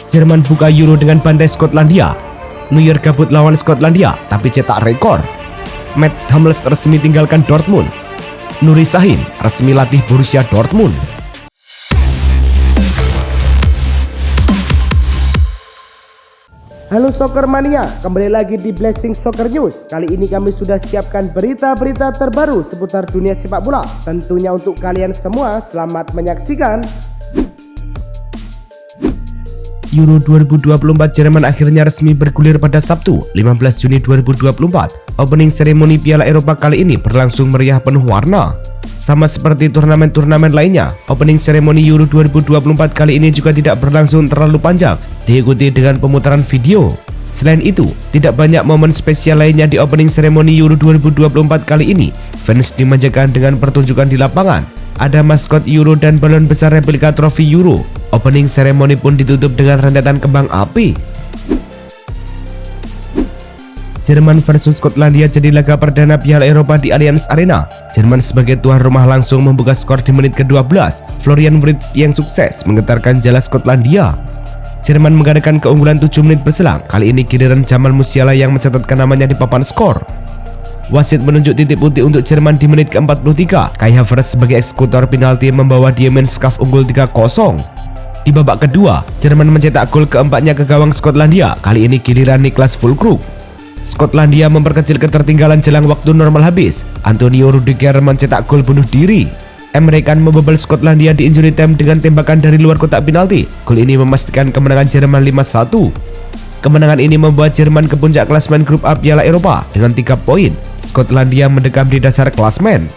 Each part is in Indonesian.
Jerman buka Euro dengan bantai Skotlandia. Neuer gabut lawan Skotlandia tapi cetak rekor. Mats Hummels resmi tinggalkan Dortmund. Nuri Sahin resmi latih Borussia Dortmund. Halo Soccer Mania, kembali lagi di Blessing Soccer News. Kali ini kami sudah siapkan berita-berita terbaru seputar dunia sepak bola. Tentunya untuk kalian semua, selamat menyaksikan. Euro 2024 Jerman akhirnya resmi bergulir pada Sabtu, 15 Juni 2024. Opening seremoni Piala Eropa kali ini berlangsung meriah penuh warna. Sama seperti turnamen-turnamen lainnya, opening seremoni Euro 2024 kali ini juga tidak berlangsung terlalu panjang, diikuti dengan pemutaran video. Selain itu, tidak banyak momen spesial lainnya di opening seremoni Euro 2024 kali ini. Fans dimanjakan dengan pertunjukan di lapangan. Ada maskot Euro dan balon besar replika trofi Euro. Opening seremoni pun ditutup dengan rentetan kembang api. Jerman versus Skotlandia jadi laga perdana Piala Eropa di Allianz Arena. Jerman sebagai tuan rumah langsung membuka skor di menit ke-12. Florian Wirtz yang sukses menggetarkan jala Skotlandia. Jerman mengadakan keunggulan 7 menit berselang. Kali ini giliran Jamal Musiala yang mencatatkan namanya di papan skor. Wasit menunjuk titik putih untuk Jerman di menit ke-43. Kai Havertz sebagai eksekutor penalti membawa Diemenschaft unggul 3-0. Di babak kedua, Jerman mencetak gol keempatnya ke gawang Skotlandia. Kali ini giliran Niklas Füllkrug. Skotlandia memperkecil ketertinggalan jelang waktu normal habis. Antonio Rudiger mencetak gol bunuh diri. Emre Can membobol Skotlandia di injury time dengan tembakan dari luar kotak penalti. Gol ini memastikan kemenangan Jerman 5-1. Kemenangan ini membuat Jerman ke puncak klasemen grup A Piala Eropa dengan 3 poin. Skotlandia mendekam di dasar klasemen.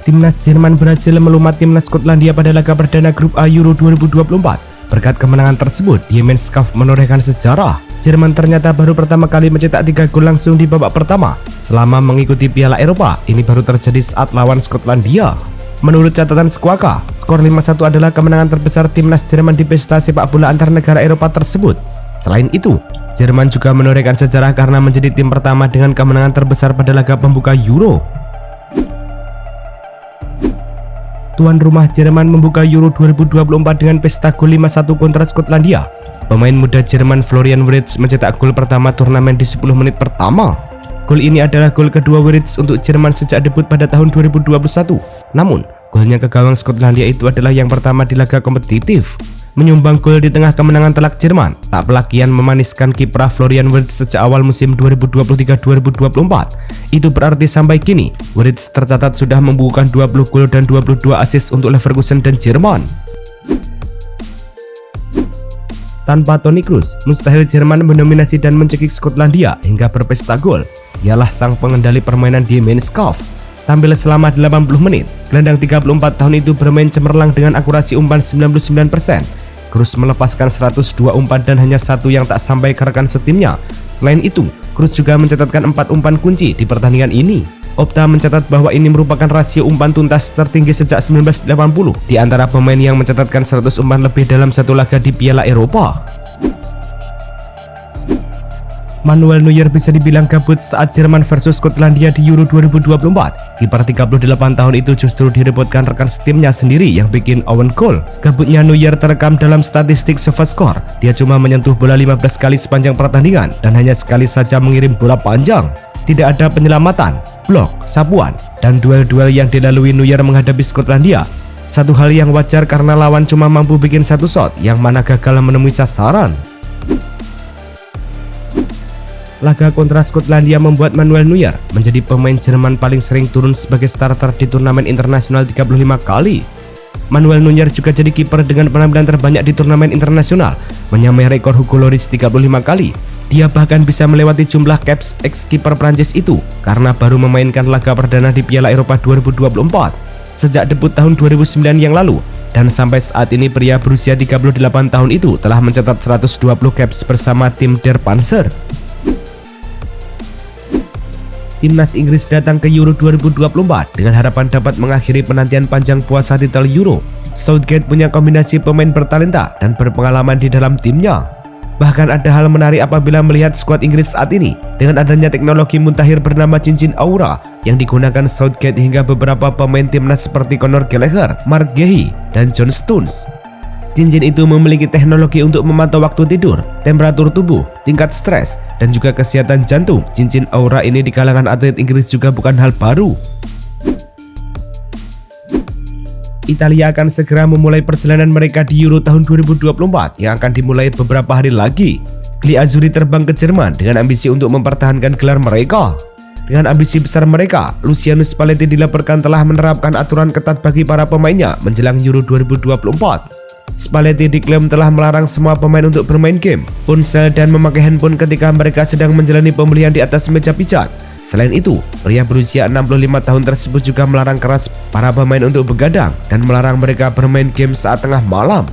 Timnas Jerman berhasil melumat timnas Skotlandia pada laga perdana grup A Euro 2024. Berkat kemenangan tersebut, Diemenschaft menorehkan sejarah. Jerman ternyata baru pertama kali mencetak 3 gol langsung di babak pertama. Selama mengikuti Piala Eropa, ini baru terjadi saat lawan Skotlandia. Menurut catatan Squawka, skor 5-1 adalah kemenangan terbesar timnas Jerman di pesta sepak bola antar negara Eropa tersebut. Selain itu, Jerman juga menorehkan sejarah karena menjadi tim pertama dengan kemenangan terbesar pada laga pembuka Euro. Tuan rumah Jerman membuka Euro 2024 dengan pesta gol 5-1 kontra Skotlandia. Pemain muda Jerman Florian Wirtz mencetak gol pertama turnamen di 10 menit pertama. Gol ini adalah gol kedua Wirtz untuk Jerman sejak debut pada tahun 2021. Namun, golnya ke gawang Skotlandia itu adalah yang pertama di laga kompetitif. Menyumbang gol di tengah kemenangan telak Jerman, tak pelakian memaniskan kiprah Florian Wirtz sejak awal musim 2023-2024. Itu berarti sampai kini, Wirtz tercatat sudah membukukan 20 gol dan 22 assist untuk Leverkusen dan Jerman. Tanpa Toni Kroos, mustahil Jerman mendominasi dan mencekik Skotlandia hingga berpesta gol. Ialah sang pengendali permainan Diemenschaft. Tampil selama 80 menit, gelandang 34 tahun itu bermain cemerlang dengan akurasi umpan 99%. Kroos melepaskan 102 umpan dan hanya 1 yang tak sampai ke rekan setimnya. Selain itu, Kroos juga mencatatkan 4 umpan kunci di pertandingan ini. Opta mencatat bahwa ini merupakan rasio umpan tuntas tertinggi sejak 1980 di antara pemain yang mencatatkan 100 umpan lebih dalam satu laga di Piala Eropa. Manuel Neuer bisa dibilang gabut saat Jerman versus Skotlandia di Euro 2024. Kiper 38 tahun itu justru direpotkan rekan setimnya sendiri yang bikin own goal. Gabutnya Neuer terekam dalam statistik SofaScore. Dia cuma menyentuh bola 15 kali sepanjang pertandingan dan hanya sekali saja mengirim bola panjang. Tidak ada penyelamatan, blok, sapuan, dan duel-duel yang dilalui Neuer menghadapi Skotlandia. Satu hal yang wajar karena lawan cuma mampu bikin satu shot yang mana gagal menemui sasaran. Laga kontra Skotlandia membuat Manuel Neuer menjadi pemain Jerman paling sering turun sebagai starter di turnamen internasional 35 kali. Manuel Neuer juga jadi kiper dengan penampilan terbanyak di turnamen internasional, menyamai rekor Hugo Lloris 35 kali. Dia bahkan bisa melewati jumlah caps ex-kiper Prancis itu karena baru memainkan laga perdana di Piala Eropa 2024 sejak debut tahun 2009 yang lalu. Dan sampai saat ini pria berusia 38 tahun itu telah mencatat 120 caps bersama tim Der Panzer. Timnas Inggris datang ke Euro 2024 dengan harapan dapat mengakhiri penantian panjang puasa titel Euro. Southgate punya kombinasi pemain bertalenta dan berpengalaman di dalam timnya. Bahkan ada hal menarik apabila melihat skuad Inggris saat ini dengan adanya teknologi mutakhir bernama cincin aura yang digunakan Southgate hingga beberapa pemain timnas seperti Conor Gallagher, Mark Guehi, dan John Stones. Cincin itu memiliki teknologi untuk memantau waktu tidur, temperatur tubuh, tingkat stres, dan juga kesehatan jantung. Cincin Aura ini di kalangan atlet Inggris juga bukan hal baru. Italia akan segera memulai perjalanan mereka di Euro tahun 2024 yang akan dimulai beberapa hari lagi. Gli Azzurri terbang ke Jerman dengan ambisi untuk mempertahankan gelar mereka. Dengan ambisi besar mereka, Luciano Spalletti dilaporkan telah menerapkan aturan ketat bagi para pemainnya menjelang Euro 2024. Spalletti diklaim telah melarang semua pemain untuk bermain game, ponsel, dan memakai handphone ketika mereka sedang menjalani pembelian di atas meja pijat. Selain itu, pria berusia 65 tahun tersebut juga melarang keras para pemain untuk begadang dan melarang mereka bermain game saat tengah malam.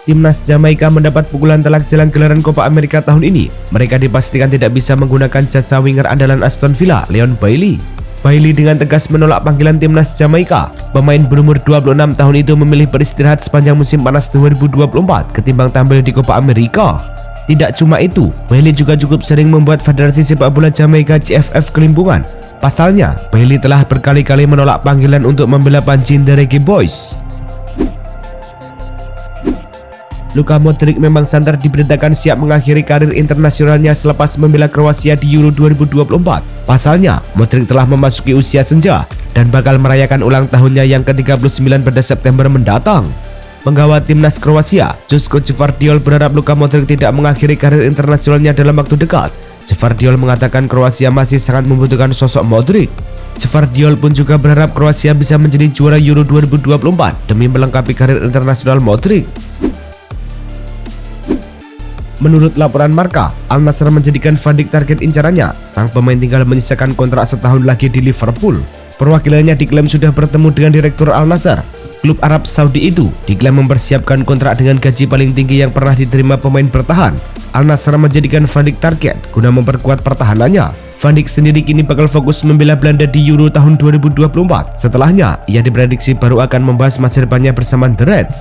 Timnas Jamaika mendapat pukulan telak jelang gelaran Copa America tahun ini. Mereka dipastikan tidak bisa menggunakan jasa winger andalan Aston Villa, Leon Bailey. Bailey dengan tegas menolak panggilan timnas Jamaika. Pemain berumur 26 tahun itu memilih beristirahat sepanjang musim panas 2024 ketimbang tampil di Copa America. Tidak cuma itu, Bailey juga cukup sering membuat Federasi Sepak Bola Jamaika JFF kelimpungan. Pasalnya, Bailey telah berkali-kali menolak panggilan untuk membela Pancin The Reggae Boys. Luka Modric memang santer diberitakan siap mengakhiri karir internasionalnya selepas membela Kroasia di Euro 2024. Pasalnya, Modric telah memasuki usia senja dan bakal merayakan ulang tahunnya yang ke-39 pada September mendatang. Penggawa timnas Kroasia, Joško Gvardiol, berharap Luka Modric tidak mengakhiri karir internasionalnya dalam waktu dekat. Gvardiol mengatakan Kroasia masih sangat membutuhkan sosok Modric. Gvardiol pun juga berharap Kroasia bisa menjadi juara Euro 2024 demi melengkapi karir internasional Modric. Menurut laporan Marca, Al Nassr menjadikan Van Dijk target incarannya. Sang pemain tinggal menyisakan kontrak setahun lagi di Liverpool. Perwakilannya diklaim sudah bertemu dengan direktur Al Nassr. Klub Arab Saudi itu diklaim mempersiapkan kontrak dengan gaji paling tinggi yang pernah diterima pemain bertahan. Al Nassr menjadikan Van Dijk target guna memperkuat pertahanannya. Van Dijk sendiri kini bakal fokus membela Belanda di Euro tahun 2024. Setelahnya, ia diprediksi baru akan membahas masa depannya bersama The Reds.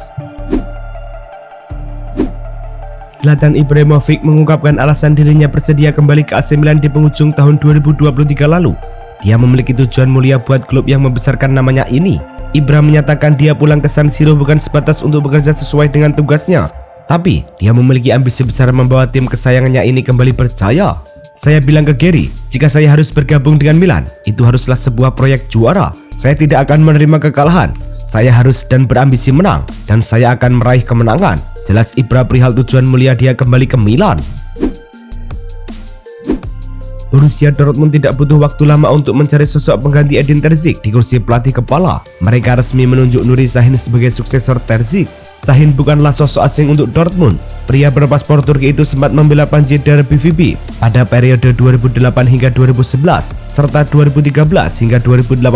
Zlatan Ibrahimovic mengungkapkan alasan dirinya bersedia kembali ke AC Milan di penghujung tahun 2023 lalu. Dia memiliki tujuan mulia buat klub yang membesarkan namanya ini. Ibra menyatakan dia pulang ke San Siro bukan sebatas untuk bekerja sesuai dengan tugasnya, tapi dia memiliki ambisi besar membawa tim kesayangannya ini kembali berjaya. Saya bilang ke Gary, jika saya harus bergabung dengan Milan, itu haruslah sebuah proyek juara. Saya tidak akan menerima kekalahan. Saya harus dan berambisi menang, dan saya akan meraih kemenangan. Jelas Ibra perihal tujuan mulia dia kembali ke Milan. Borussia Dortmund tidak butuh waktu lama untuk mencari sosok pengganti Edin Terzic di kursi pelatih kepala. Mereka resmi menunjuk Nuri Sahin sebagai suksesor Terzic. Sahin bukanlah sosok asing untuk Dortmund. Pria berpaspor Turki itu sempat membela Panji dari BVB pada periode 2008 hingga 2011 serta 2013 hingga 2018.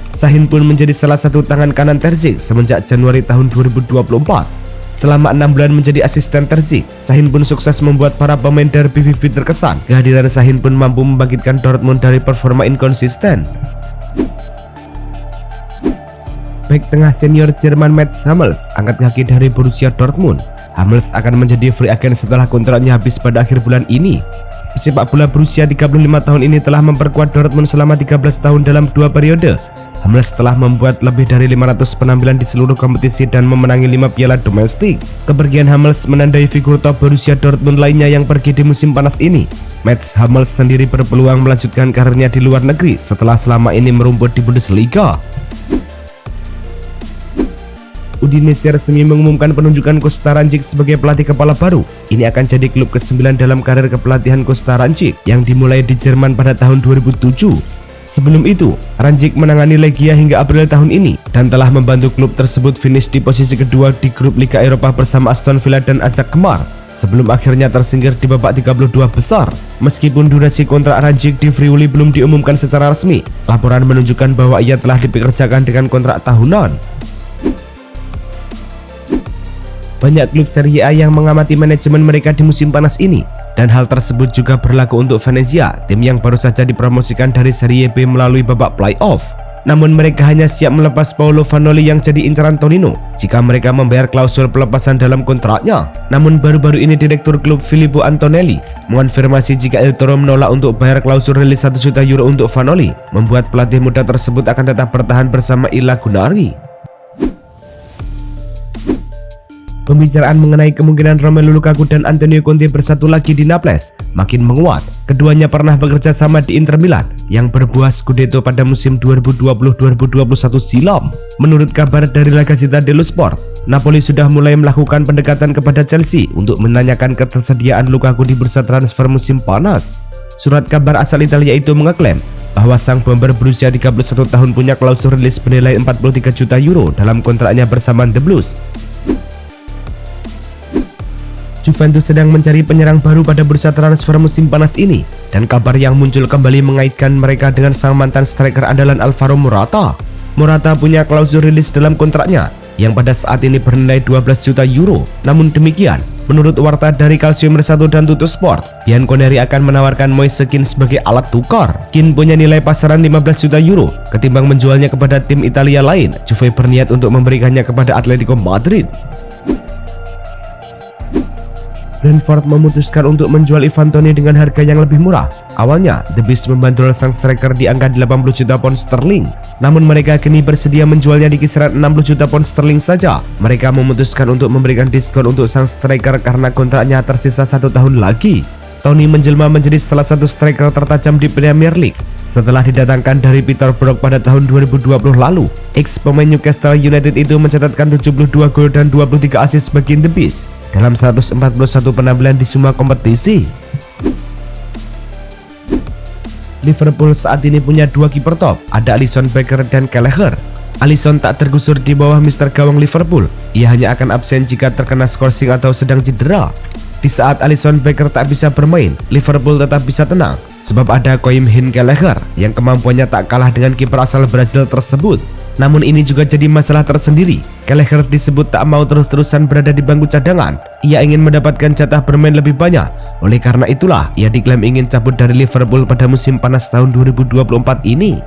Sahin pun menjadi salah satu tangan kanan Terzic semenjak Januari tahun 2024. Selama 6 bulan menjadi asisten Terzic, Sahin pun sukses membuat para pemain dari BVB terkesan. Kehadiran Sahin pun mampu membangkitkan Dortmund dari performa inkonsisten. Bek tengah senior Jerman Mats Hummels angkat kaki dari Borussia Dortmund. Hummels akan menjadi free agent setelah kontraknya habis pada akhir bulan ini. Pesepak bola berusia 35 tahun ini telah memperkuat Dortmund selama 13 tahun dalam 2 periode. Hummels telah membuat lebih dari 500 penampilan di seluruh kompetisi dan memenangi 5 piala domestik. Kepergian Hummels menandai figur top Borussia Dortmund lainnya yang pergi di musim panas ini. Mats Hummels sendiri berpeluang melanjutkan karirnya di luar negeri setelah selama ini merumput di Bundesliga. Udinese resmi mengumumkan penunjukan Kosta Rančić sebagai pelatih kepala baru. Ini akan jadi klub ke-9 dalam karir kepelatihan Kosta Rančić yang dimulai di Jerman pada tahun 2007. Sebelum itu, Rančić menangani Legia hingga April tahun ini dan telah membantu klub tersebut finish di posisi kedua di grup Liga Eropa bersama Aston Villa dan AZ Alkmaar sebelum akhirnya tersingkir di babak 32 besar. Meskipun durasi kontrak Rančić di Friuli belum diumumkan secara resmi, laporan menunjukkan bahwa ia telah dipekerjakan dengan kontrak tahunan. Banyak klub Serie A yang mengamati manajemen mereka di musim panas ini. Dan hal tersebut juga berlaku untuk Venezia, tim yang baru saja dipromosikan dari Serie B melalui babak playoff. Namun mereka hanya siap melepas Paolo Vanoli yang jadi incaran Torino jika mereka membayar klausul pelepasan dalam kontraknya. Namun baru-baru ini direktur klub Filippo Antonelli mengonfirmasi jika El Toro menolak untuk bayar klausul rilis 1 juta euro untuk Vanoli, membuat pelatih muda tersebut akan tetap bertahan bersama Ila Gunari. Pembicaraan mengenai kemungkinan Romelu Lukaku dan Antonio Conte bersatu lagi di Naples makin menguat. Keduanya pernah bekerja sama di Inter Milan yang berbuah Scudetto pada musim 2020-2021 silam. Menurut kabar dari La Gazzetta dello Sport, Napoli sudah mulai melakukan pendekatan kepada Chelsea untuk menanyakan ketersediaan Lukaku di bursa transfer musim panas. Surat kabar asal Italia itu mengeklaim bahwa sang bomber berusia 31 tahun punya klausul rilis bernilai 43 juta euro dalam kontraknya bersama The Blues. Juventus sedang mencari penyerang baru pada bursa transfer musim panas ini, dan kabar yang muncul kembali mengaitkan mereka dengan sang mantan striker andalan Alvaro Morata. Morata punya klausul rilis dalam kontraknya yang pada saat ini bernilai 12 juta euro. Namun demikian, menurut warta dari Calcio Mercato dan Tuttosport, Bianconeri akan menawarkan Moise Kean sebagai alat tukar. Kean punya nilai pasaran 15 juta euro. Ketimbang menjualnya kepada tim Italia lain, Juve berniat untuk memberikannya kepada Atletico Madrid. Brentford memutuskan untuk menjual Ivan Toney dengan harga yang lebih murah. Awalnya, The Beast membandrol sang striker di angka 80 juta pound sterling. Namun mereka kini bersedia menjualnya di kisaran 60 juta pound sterling saja. Mereka memutuskan untuk memberikan diskon untuk sang striker karena kontraknya tersisa 1 tahun lagi. Toney menjelma menjadi salah satu striker tertajam di Premier League setelah didatangkan dari Peterborough pada tahun 2020 lalu. Ex pemain Newcastle United itu mencatatkan 72 gol dan 23 assist bagi The Beast dalam 141 penampilan di semua kompetisi. Liverpool saat ini punya dua kiper top, ada Alisson Becker dan Kelleher. Alisson tak tergusur di bawah Mister Gawang Liverpool. Ia hanya akan absen jika terkena skorsing atau sedang cedera. Di saat Alisson Becker tak bisa bermain, Liverpool tetap bisa tenang sebab ada Koim Hin Kelleher yang kemampuannya tak kalah dengan kiper asal Brazil tersebut. Namun ini juga jadi masalah tersendiri. Kelleher disebut tak mau terus-terusan berada di bangku cadangan. Ia ingin mendapatkan jatah bermain lebih banyak. Oleh karena itulah, ia diklaim ingin cabut dari Liverpool pada musim panas tahun 2024 ini.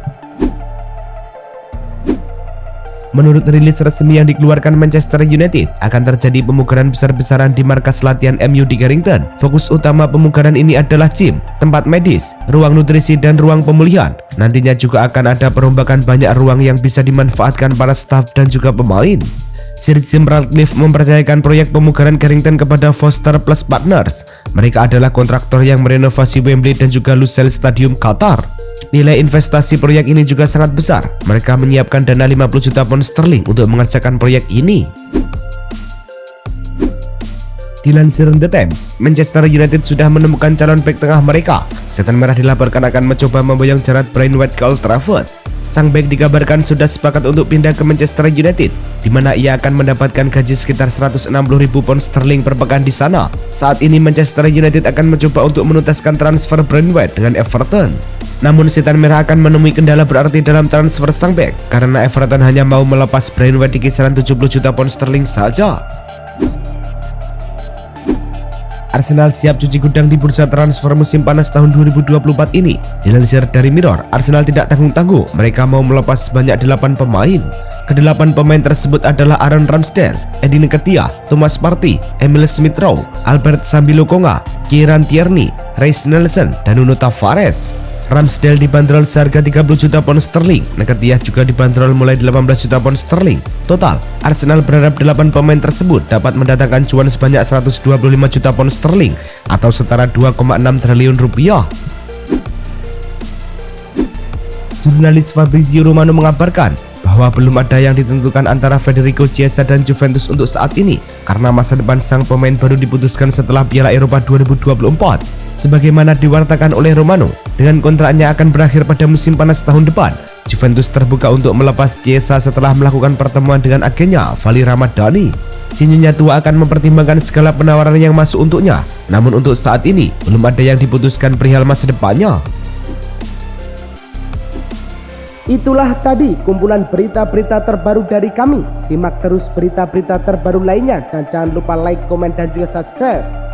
Menurut rilis resmi yang dikeluarkan Manchester United, akan terjadi pemugaran besar-besaran di markas latihan MU di Carrington. Fokus utama pemugaran ini adalah gym, tempat medis, ruang nutrisi, dan ruang pemulihan. Nantinya juga akan ada perombakan banyak ruang yang bisa dimanfaatkan para staf dan juga pemain. Sir Jim Ratcliffe mempercayakan proyek pemugaran Carrington kepada Foster Plus Partners. Mereka adalah kontraktor yang merenovasi Wembley dan juga Lusail Stadium Qatar. Nilai investasi proyek ini juga sangat besar. Mereka menyiapkan dana 50 juta pound sterling untuk mengerjakan proyek ini. Dilansir The Times, Manchester United sudah menemukan calon bek tengah mereka. Setan Merah dilaporkan akan mencoba memboyong Jarrad Braithwaite ke Old Trafford. Sang bek dikabarkan sudah sepakat untuk pindah ke Manchester United, di mana ia akan mendapatkan gaji sekitar 160.000 pound sterling per pekan di sana. Saat ini Manchester United akan mencoba untuk menuntaskan transfer Braithwaite dengan Everton. Namun Setan Merah akan menemui kendala berarti dalam transfer sang bek karena Everton hanya mau melepas Braithwaite di kisaran 70 juta pound sterling saja. Arsenal siap cuci gudang di bursa transfer musim panas tahun 2024 ini. Dilansir dari Mirror, Arsenal tidak tanggung-tanggung, mereka mau melepas sebanyak 8 pemain. Kedelapan pemain tersebut adalah Aaron Ramsdale, Eddie Nketiah, Thomas Partey, Emil Smith-Rowe, Albert Sambi-Lokonga, Kieran Tierney, Reiss Nelson, dan Nuno Tavares. Ramsdale dibanderol seharga 30 juta pound sterling, Nketiah juga dibanderol mulai 18 juta pound sterling. Total, Arsenal berharap 8 pemain tersebut dapat mendatangkan cuan sebanyak 125 juta pound sterling atau setara 2,6 triliun rupiah. Jurnalis Fabrizio Romano mengabarkan bahwa belum ada yang ditentukan antara Federico Chiesa dan Juventus untuk saat ini karena masa depan sang pemain baru diputuskan setelah Piala Eropa 2024. Sebagaimana diwartakan oleh Romano, dengan kontraknya akan berakhir pada musim panas tahun depan, Juventus terbuka untuk melepas Chiesa setelah melakukan pertemuan dengan agennya Vali Ramadhani. Si Nyonya tua akan mempertimbangkan segala penawaran yang masuk untuknya, namun untuk saat ini belum ada yang diputuskan perihal masa depannya. Itulah tadi kumpulan berita-berita terbaru dari kami. Simak terus berita-berita terbaru lainnya dan jangan lupa like, komen, dan juga subscribe.